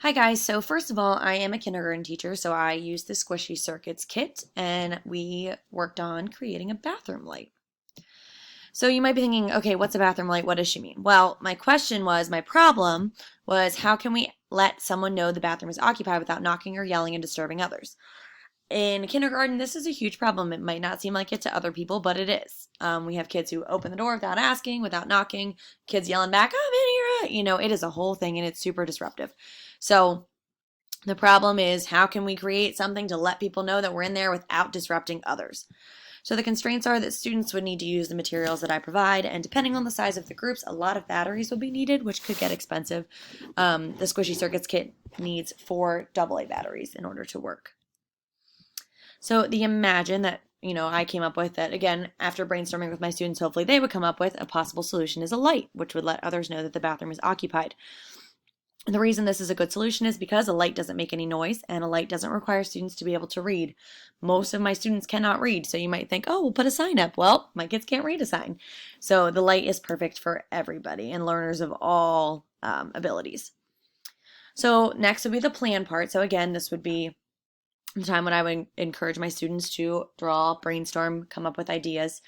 Hi guys, so first of all, I am a kindergarten teacher, so I used the Squishy Circuits kit and we worked on creating a bathroom light. So you might be thinking, okay, what's a bathroom light? What does she mean? Well, my problem was how can we let someone know the bathroom is occupied without knocking or yelling and disturbing others? In kindergarten, this is a huge problem. It might not seem like it to other people, but it is. We have kids who open the door without asking, without knocking, kids yelling back, I'm in here. It is a whole thing and it's super disruptive. So the problem is how can we create something to let people know that we're in there without disrupting others? So the constraints are that students would need to use the materials that I provide, and depending on the size of the groups, a lot of batteries would be needed, which could get expensive. The Squishy Circuits kit needs 4 AA batteries in order to work. So the Imagine that I came up with, that again, after brainstorming with my students, hopefully they would come up with a possible solution, is a light, which would let others know that the bathroom is occupied. And the reason this is a good solution is because a light doesn't make any noise and a light doesn't require students to be able to read. Most of my students cannot read, so you might think, oh, we'll put a sign up. Well, my kids can't read a sign. So the light is perfect for everybody and learners of all abilities. So next would be the plan part. So again, this would be the time when I would encourage my students to draw, brainstorm, come up with ideas.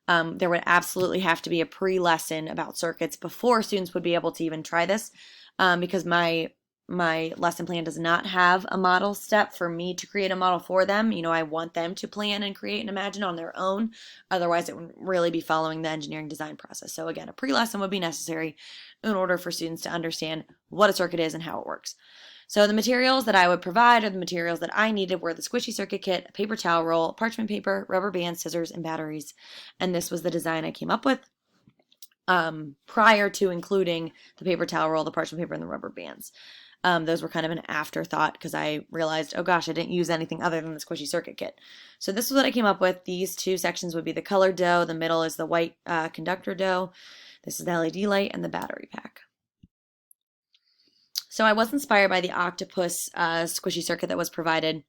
There would absolutely have to be a pre-lesson about circuits before students would be able to even try this, because my lesson plan does not have a model step for me to create a model for them. I want them to plan and create and imagine on their own. Otherwise, it would really be following the engineering design process. So again, a pre-lesson would be necessary in order for students to understand what a circuit is and how it works. So the materials that I would provide, or the materials that I needed, were the Squishy Circuit kit, a paper towel roll, parchment paper, rubber bands, scissors, and batteries. And this was the design I came up with prior to including the paper towel roll, the parchment paper, and the rubber bands. Those were kind of an afterthought because I realized, oh gosh, I didn't use anything other than the Squishy Circuit kit. So this is what I came up with. These 2 sections would be the colored dough. The middle is the white conductor dough. This is the LED light and the battery pack. So I was inspired by the octopus Squishy Circuit that was provided.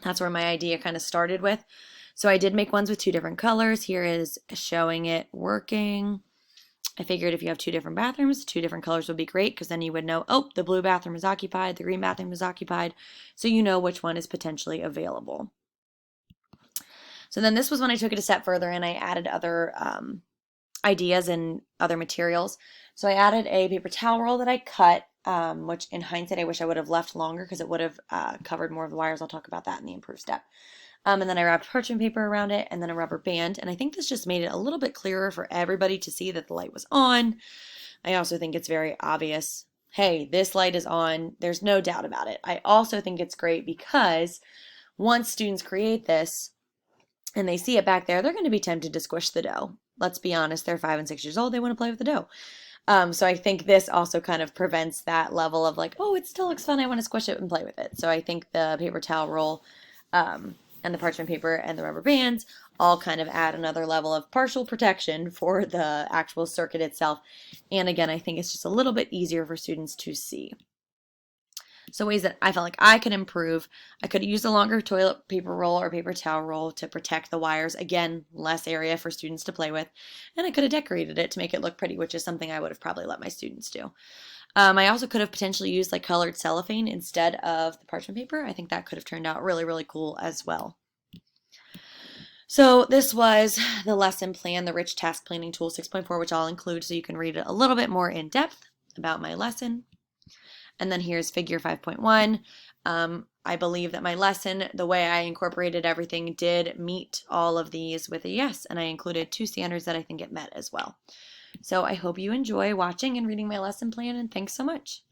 That's where my idea kind of started with. So I did make ones with 2 different colors. Here is showing it working. I figured if you have 2 different bathrooms, 2 different colors would be great, because then you would know, oh, the blue bathroom is occupied, the green bathroom is occupied, so you know which one is potentially available. So then this was when I took it a step further and I added other ideas and other materials. So I added a paper towel roll that I cut, which in hindsight I wish I would have left longer because it would have covered more of the wires. I'll talk about that in the improved step. And then I wrapped parchment paper around it and then a rubber band. And I think this just made it a little bit clearer for everybody to see that the light was on. I also think it's very obvious. Hey, this light is on. There's no doubt about it. I also think it's great because once students create this and they see it back there, they're going to be tempted to squish the dough. Let's be honest, they're 5 and 6 years old. They want to play with the dough. So I think this also kind of prevents that level of like, oh, it still looks fun. I want to squish it and play with it. So I think the paper towel roll and the parchment paper and the rubber bands all kind of add another level of partial protection for the actual circuit itself. And again, I think it's just a little bit easier for students to see. So ways that I felt like I could improve: I could use a longer toilet paper roll or paper towel roll to protect the wires. Again, less area for students to play with. And I could have decorated it to make it look pretty, which is something I would have probably let my students do. I also could have potentially used like colored cellophane instead of the parchment paper. I think that could have turned out really, really cool as well. So this was the lesson plan, the Rich Task Planning Tool 6.4, which I'll include so you can read it a little bit more in depth about my lesson. And then here's figure 5.1. I believe that my lesson, the way I incorporated everything, did meet all of these with a yes, and I included 2 standards that I think it met as well. So I hope you enjoy watching and reading my lesson plan, and thanks so much.